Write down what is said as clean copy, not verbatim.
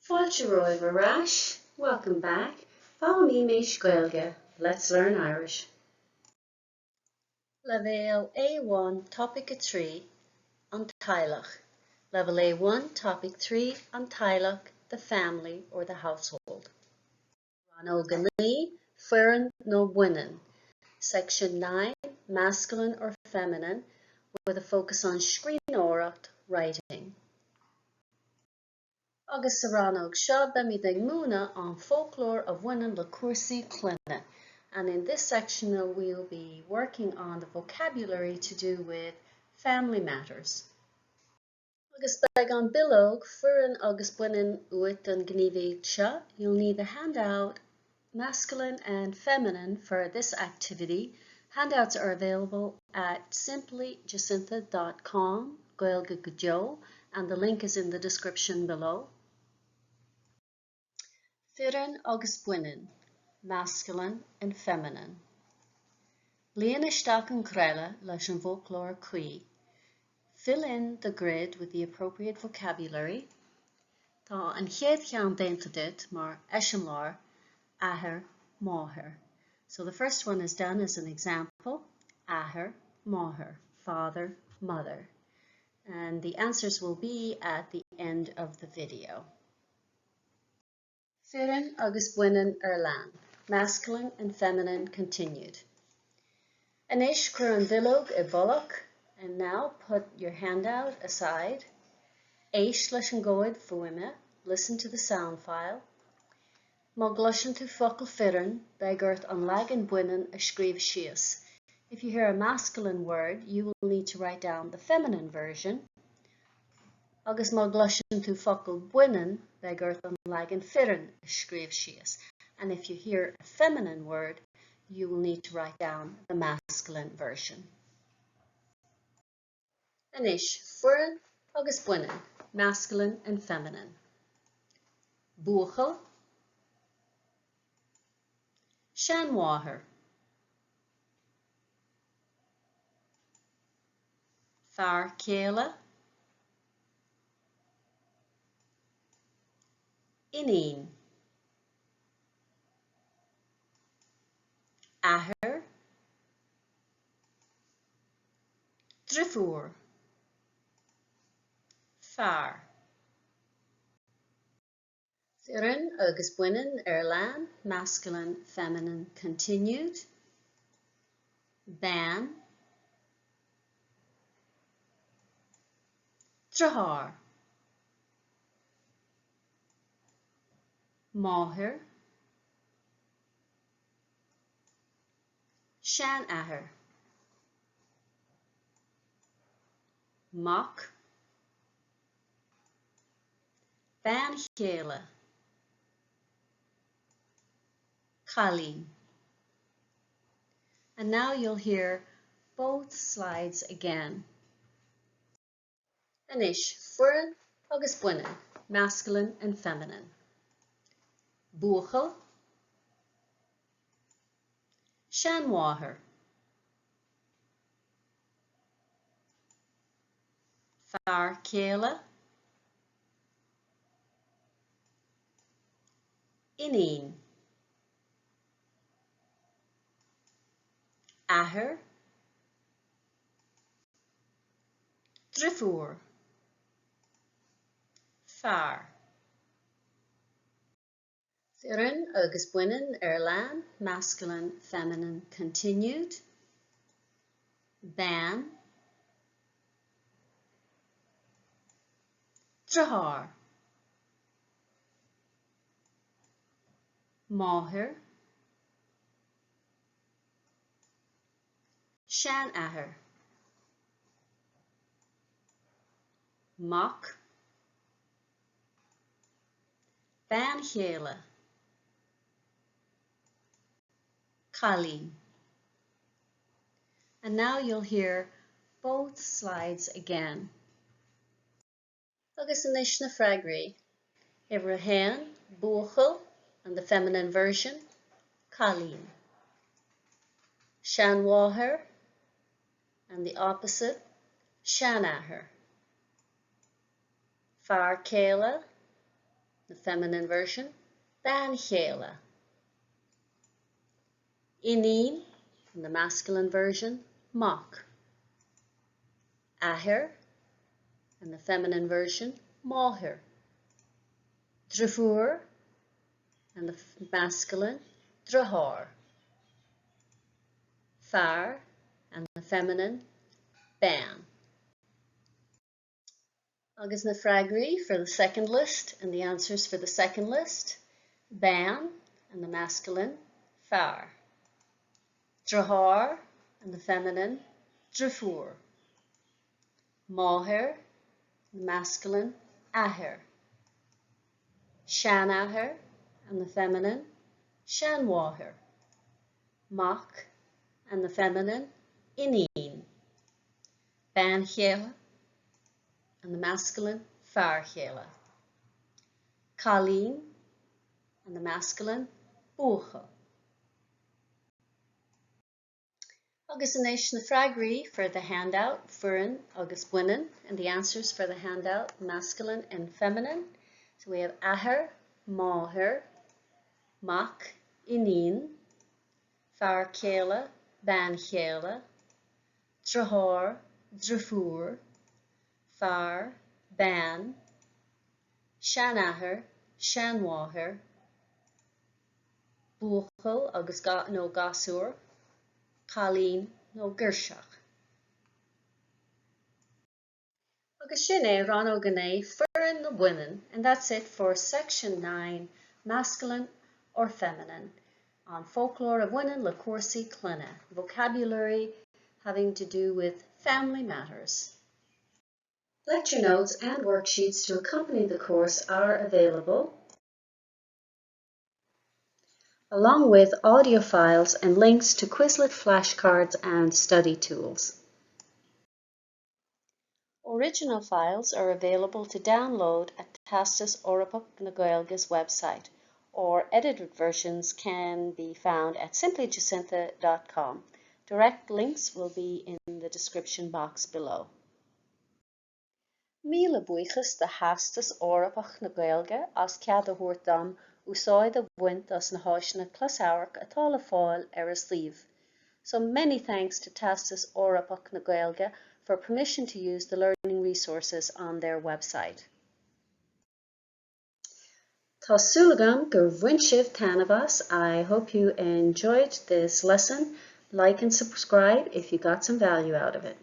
Fireann, welcome back. Follow me, Gaeilge. Let's learn Irish. Level A1, Topic 3, on Teaghlach. Level A1, Topic 3, on Teaghlach, the family or the household. Rannóg, Fireann no Baineann. Section 9, masculine or feminine, with a focus on Scríbhneoireacht, writing. Agus sa Rannóg seo b'mi ag múna on folklore of Baineann le cuasaí cluine. And in this section we'll be working on the vocabulary to do with family matters. Agus bag an bilog Fireann agus Baineann uit an gníomhaigh seo, you'll need the handout masculine and feminine for this activity. Handouts are available at simplyjacinta.com, Gaeilge go Joe, and the link is in the description below. Fireann agus Baineann, masculine and feminine. Líon isteach an creile leis an folklore cuí. Fill in the grid with the appropriate vocabulary. Tá an chéad ceann déanta dit mar eiseanlár, athair, máthair. So the first one is done as an example. Athair, máthair, father, mother. And the answers will be at the end of the video. Fireann agus Baineann ar lean, masculine and feminine continued. Anois cur an bhilog I bholach, and now put your handout aside. Éis leis an gcóid fuaime, listen to the sound file. Má gluiseann tú focal Fireann, beagart an leagan Baineann a scríobh síos. If you hear a masculine word, you will need to write down the feminine version. Agus má gluiseann tú focal Baineann, beagart an leagan Fireann a scríobh síos. And if you hear a feminine word, you will need to write down the masculine version. Anois, Fireann agus Baineann, masculine and feminine. Buíochas, seanmháthair, fearr inín, athair, drifúr, fearr. Fireann agus Baineann ar lean, masculine, feminine continued. Baineann, thabhairt, máthair, seanathair, mac, baincéile, chalín. And now you'll hear both slides again. Anois, Fireann agus Baineann, masculine and feminine. Buíochas, seanmháthair, fearr inín, athair, drifúr, fearr. Fireann agus Baineann ar lean, masculine, feminine continued. Baineann, thabhairt, máthair, seanathair, mac, baincéile, chalín. And now you'll hear both slides again. Agus anois na freagraí, Fireann, buíochas, and the feminine version, chalín. Seanmháthair, and the opposite, seanathair. Fearr céile, the feminine version, Baineann. Ineen, in the masculine version, Mock. Ahir, in the feminine version, Máthir. Drafúr, in the masculine, Drahar. Far, and the feminine, Ban. Agus na freagraí for the second list, and the answers for the second list, Ban, and the masculine, Far. Drahar, and the feminine, Drafúr. Máthir, the masculine, Ahir. Seanahir, and the feminine, Seanmháthir. Mock, and the feminine, Ineen. Baineann, and the masculine, Fireann. Colleen, and the masculine, buíochas. Agus inis na freagraí for the handout, Fireann agus Baineann, and the answers for the handout, masculine and feminine. So we have Ahir, Máthir, Mock, Ineen, Fireann, Baineann, Drahar, Drafúr, Far, Ban, Seanahir, Seanmháthir, buíochas agus nó gasúr, Colleen nó Gaeilge. Agus sin é Rannóg Fireann nó Baineann, and that's it for section 9, masculine or feminine, on folklore of Baineann le cuasaí cluine, vocabulary having to do with family matters. Lecture notes and worksheets to accompany the course are available, along with audio files and links to Quizlet flashcards and study tools. Original files are available to download at Theastas Eorpach na Gaeilge's website, or edited versions can be found at simplyjacintha.com. Direct links will be in the description box below. Míle buíochas de Theastas Eorpach na Gaeilge as cead a thabhairt dom úsáid a bhaint as na háiseanna closamhairc atá le fáil ar a sliomh. So many thanks to Theastas Eorpach na Gaeilge for permission to use the learning resources on their website. Tá súlagam gur bhain sibh tanabas. I hope you enjoyed this lesson. Like and subscribe if you got some value out of it.